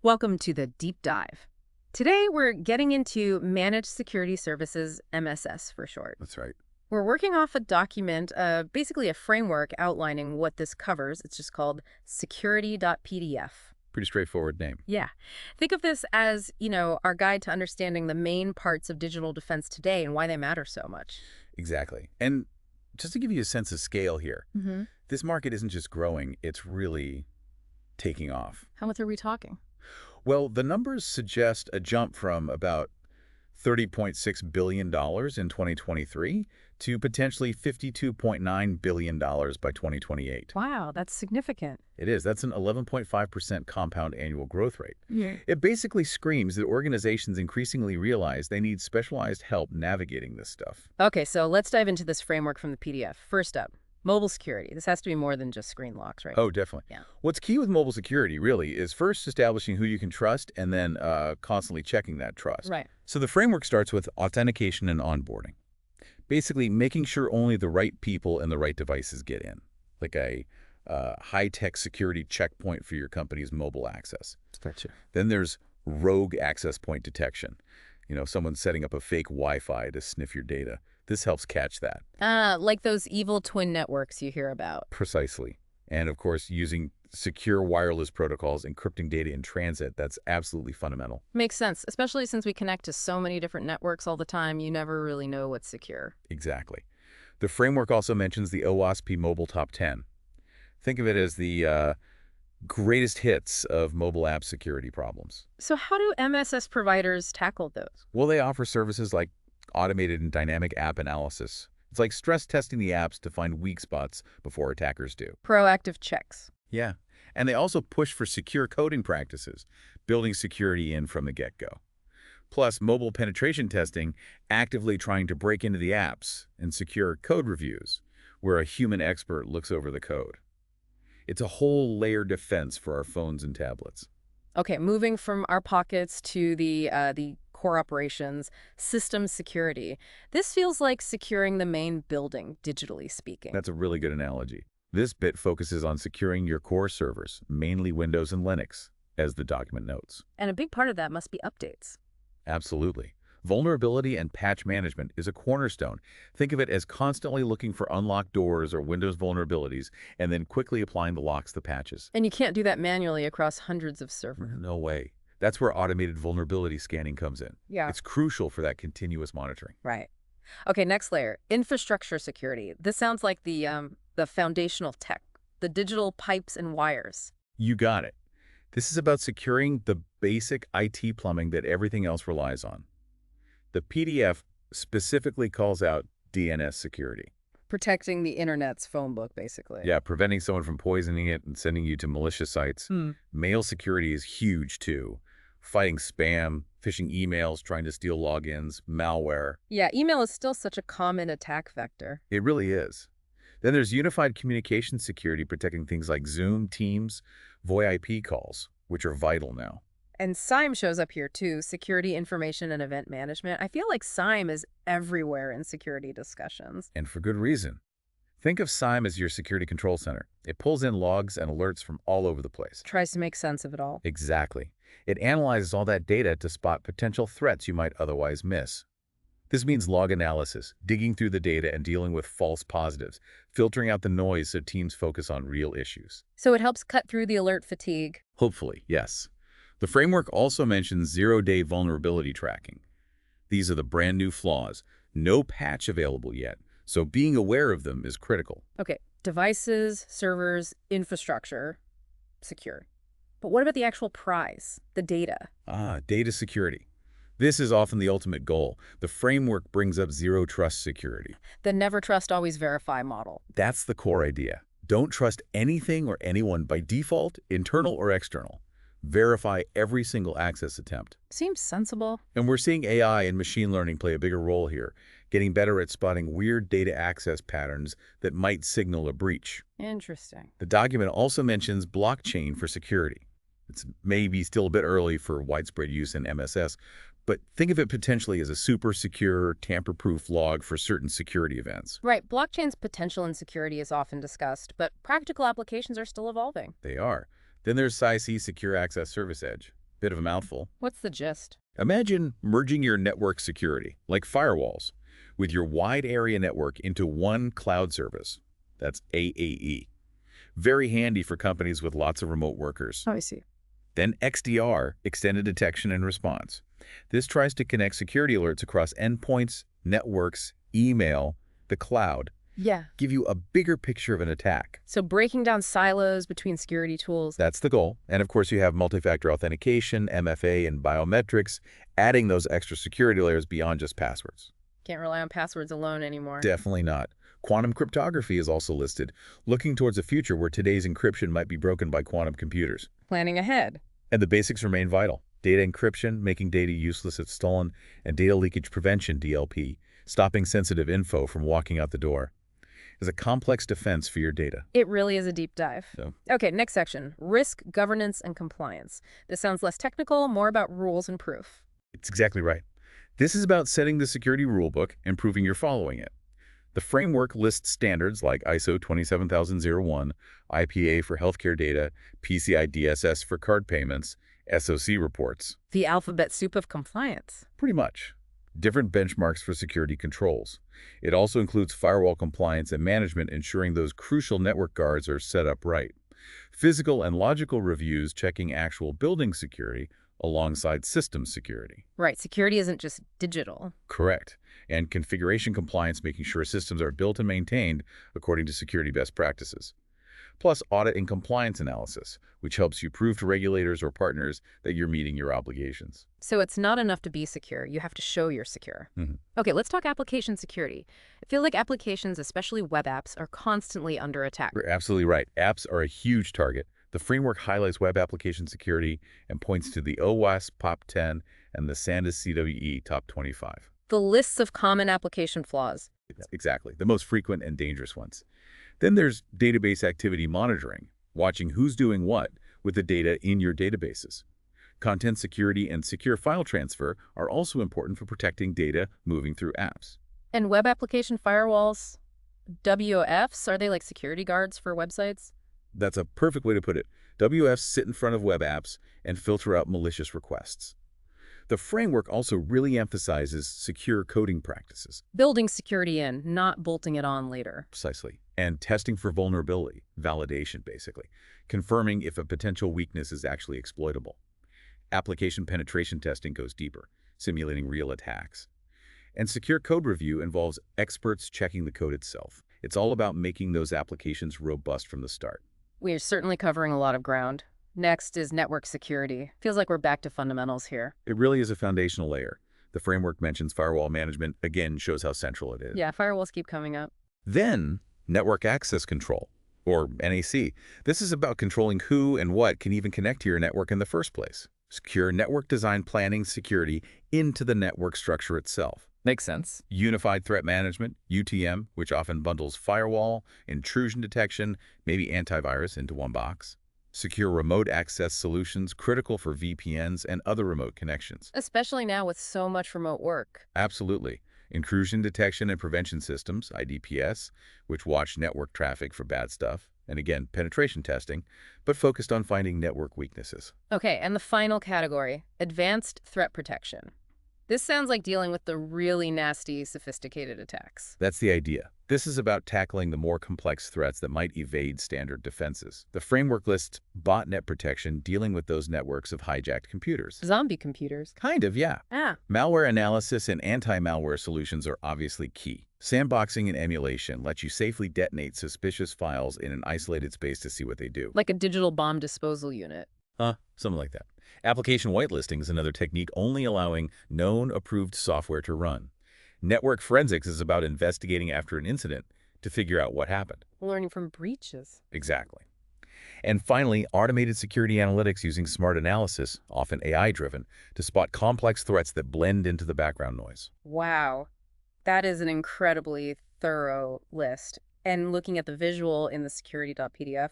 Welcome to the Deep Dive. Today, we're getting into Managed Security Services, MSS for short. That's right. We're working off a document, basically a framework outlining what this covers. It's just called security.pdf. Pretty straightforward name. Yeah. Think of this as, our guide to understanding the main parts of digital defense today and why they matter so much. Exactly. And just to give you a sense of scale here, Mm-hmm. this market isn't just growing, it's really taking off. How much are we talking? Well, the numbers suggest a jump from about $30.6 billion in 2023 to potentially $52.9 billion by 2028. Wow, that's significant. It is. That's an 11.5% compound annual growth rate. Yeah. It basically screams that organizations increasingly realize they need specialized help navigating this stuff. Okay, so let's dive into this framework from the PDF. First up, mobile security. This has to be more than just screen locks, right? Oh, definitely. Yeah. What's key with mobile security, really, is first establishing who you can trust and then constantly checking that trust. Right. So the framework starts with authentication and onboarding. Basically, making sure only the right people and the right devices get in, like a high-tech security checkpoint for your company's mobile access. Gotcha. Then there's rogue access point detection. Someone setting up a fake Wi-Fi to sniff your data. This helps catch that. Like those evil twin networks you hear about. Precisely. And of course, using secure wireless protocols, encrypting data in transit, that's absolutely fundamental. Makes sense, especially since we connect to so many different networks all the time, you never really know what's secure. Exactly. The framework also mentions the OWASP Mobile Top 10. Think of it as the greatest hits of mobile app security problems. So how do MSS providers tackle those? Well, they offer services like automated and dynamic app analysis. It's like stress testing the apps to find weak spots before attackers do. Proactive checks. Yeah. And they also push for secure coding practices, building security in from the get-go. Plus, mobile penetration testing, actively trying to break into the apps, and secure code reviews, where a human expert looks over the code. It's a whole layer defense for our phones and tablets. Okay, moving from our pockets to the core operations, system security. This feels like securing the main building, digitally speaking. That's a really good analogy. This bit focuses on securing your core servers, mainly Windows and Linux, as the document notes. And a big part of that must be updates. Absolutely. Vulnerability and patch management is a cornerstone. Think of it as constantly looking for unlocked doors or Windows vulnerabilities and then quickly applying the locks to patches. And you can't do that manually across hundreds of servers. No way. That's where automated vulnerability scanning comes in. Yeah. It's crucial for that continuous monitoring. Right. Okay, next layer, infrastructure security. This sounds like the foundational tech, the digital pipes and wires. You got it. This is about securing the basic IT plumbing that everything else relies on. The PDF specifically calls out DNS security. Protecting the internet's phone book, basically. Yeah, preventing someone from poisoning it and sending you to malicious sites. Mail security is huge, too. Fighting spam, phishing emails, trying to steal logins, malware. Yeah, email is still such a common attack vector. It really is. Then there's unified communication security, protecting things like Zoom, Teams, VoIP calls, which are vital now. And SIEM shows up here too, security information and event management. I feel like SIEM is everywhere in security discussions. And for good reason. Think of SIEM as your security control center. It pulls in logs and alerts from all over the place. Tries to make sense of it all. Exactly. It analyzes all that data to spot potential threats you might otherwise miss. This means log analysis, digging through the data and dealing with false positives, filtering out the noise so teams focus on real issues. So it helps cut through the alert fatigue. Hopefully, yes. The framework also mentions zero-day vulnerability tracking. These are the brand new flaws. No patch available yet, so being aware of them is critical. Okay, devices, servers, infrastructure, secure. But what about the actual prize, the data? Data security. This is often the ultimate goal. The framework brings up zero trust security. The never trust, always verify model. That's the core idea. Don't trust anything or anyone by default, internal or external. Verify every single access attempt. Seems sensible. And we're seeing AI and machine learning play a bigger role here, getting better at spotting weird data access patterns that might signal a breach. Interesting. The document also mentions blockchain for security. It's maybe still a bit early for widespread use in MSS, but think of it potentially as a super secure, tamper-proof log for certain security events. Right. Blockchain's potential in security is often discussed, but practical applications are still evolving. They are. Then there's SASE Secure Access Service Edge. Bit of a mouthful. What's the gist? Imagine merging your network security, like firewalls, with your wide area network into one cloud service. That's AAE. Very handy for companies with lots of remote workers. Oh, I see. Then XDR, Extended Detection and Response. This tries to connect security alerts across endpoints, networks, email, the cloud. Yeah. Give you a bigger picture of an attack. So breaking down silos between security tools. That's the goal. And of course, you have multi-factor authentication, MFA, and biometrics, adding those extra security layers beyond just passwords. Can't rely on passwords alone anymore. Definitely not. Quantum cryptography is also listed, looking towards a future where today's encryption might be broken by quantum computers. Planning ahead. And the basics remain vital. Data encryption, making data useless if stolen, and data leakage prevention, DLP, stopping sensitive info from walking out the door, is a complex defense for your data. It really is a deep dive. So, Okay, next section. Risk, governance, and compliance. This sounds less technical, more about rules and proof. it's exactly right. This is about setting the security rulebook and proving you're following it. The framework lists standards like ISO 27001, IPA for healthcare data, PCI DSS for card payments, SOC reports. The alphabet soup of compliance. Pretty much. Different benchmarks for security controls. It also includes firewall compliance and management, ensuring those crucial network guards are set up right. Physical and logical reviews checking actual building security alongside system security. Right, security isn't just digital. Correct. And configuration compliance, making sure systems are built and maintained according to security best practices. Plus audit and compliance analysis, which helps you prove to regulators or partners that you're meeting your obligations. So it's not enough to be secure. You have to show you're secure. Okay, let's talk application security. I feel like applications, especially web apps, are constantly under attack. You're absolutely right. Apps are a huge target. The framework highlights web application security and points to the OWASP Top 10 and the SANDAS CWE Top 25. The lists of common application flaws. Exactly, the most frequent and dangerous ones. Then there's database activity monitoring, watching who's doing what with the data in your databases. Content security and secure file transfer are also important for protecting data moving through apps. And web application firewalls, WOFs, are they like security guards for websites? That's a perfect way to put it. WFs sit in front of web apps and filter out malicious requests. The framework also really emphasizes secure coding practices. Building security in, not bolting it on later. Precisely. And testing for vulnerability, validation basically, confirming if a potential weakness is actually exploitable. Application penetration testing goes deeper, simulating real attacks. And secure code review involves experts checking the code itself. It's all about making those applications robust from the start. We are certainly covering a lot of ground. Next is network security. Feels like we're back to fundamentals here. It really is a foundational layer. The framework mentions firewall management, again shows how central it is. Yeah, firewalls keep coming up. Then, network access control, or NAC. This is about controlling who and what can even connect to your network in the first place. Secure network design planning security into the network structure itself. Makes sense. Unified threat management, UTM, which often bundles firewall, intrusion detection, maybe antivirus into one box. Secure remote access solutions critical for VPNs and other remote connections. Especially now with so much remote work. Absolutely. Intrusion detection and prevention systems, IDPS, which watch network traffic for bad stuff. And again, penetration testing, but focused on finding network weaknesses. Okay, and the final category, advanced threat protection. This sounds like dealing with the really nasty, sophisticated attacks. That's the idea. This is about tackling the more complex threats that might evade standard defenses. The framework lists botnet protection, dealing with those networks of hijacked computers. Zombie computers. Kind of, yeah. Ah. Malware analysis and anti-malware solutions are obviously key. Sandboxing and emulation let you safely detonate suspicious files in an isolated space to see what they do. Like a digital bomb disposal unit. Something like that. Application whitelisting is another technique, only allowing known approved software to run. Network forensics is about investigating after an incident to figure out what happened. Learning from breaches. Exactly. And finally, automated security analytics using smart analysis, often AI-driven, to spot complex threats that blend into the background noise. Wow. That is an incredibly thorough list. And looking at the visual in the security.pdf,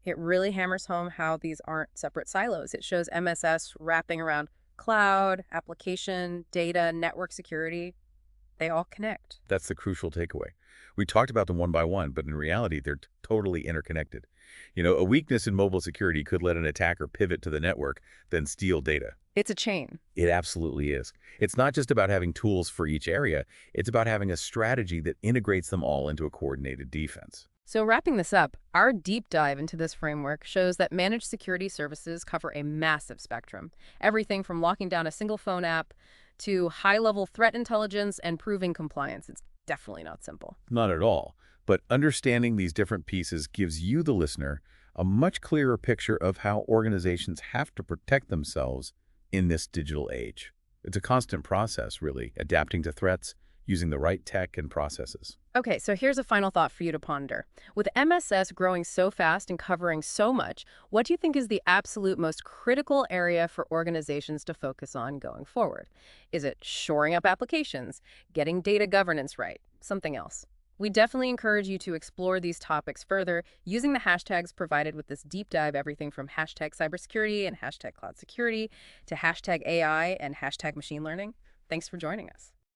it really hammers home how these aren't separate silos. It shows MSS wrapping around cloud, application, data, network security. They all connect. That's the crucial takeaway. We talked about them one by one, but in reality, they're totally interconnected. A weakness in mobile security could let an attacker pivot to the network, then steal data. It's a chain. It absolutely is. It's not just about having tools for each area, it's about having a strategy that integrates them all into a coordinated defense. So wrapping this up, our deep dive into this framework shows that managed security services cover a massive spectrum. Everything from locking down a single phone app to high-level threat intelligence and proving compliance. It's definitely not simple. Not at all. But understanding these different pieces gives you, the listener, a much clearer picture of how organizations have to protect themselves in this digital age. It's a constant process, really, adapting to threats, using the right tech and processes. Okay, so here's a final thought for you to ponder. With MSS growing so fast and covering so much, what do you think is the absolute most critical area for organizations to focus on going forward? Is it shoring up applications, getting data governance right, something else? We definitely encourage you to explore these topics further using the hashtags provided with this deep dive, everything from hashtag cybersecurity and hashtag cloud security to hashtag AI and hashtag machine learning. Thanks for joining us.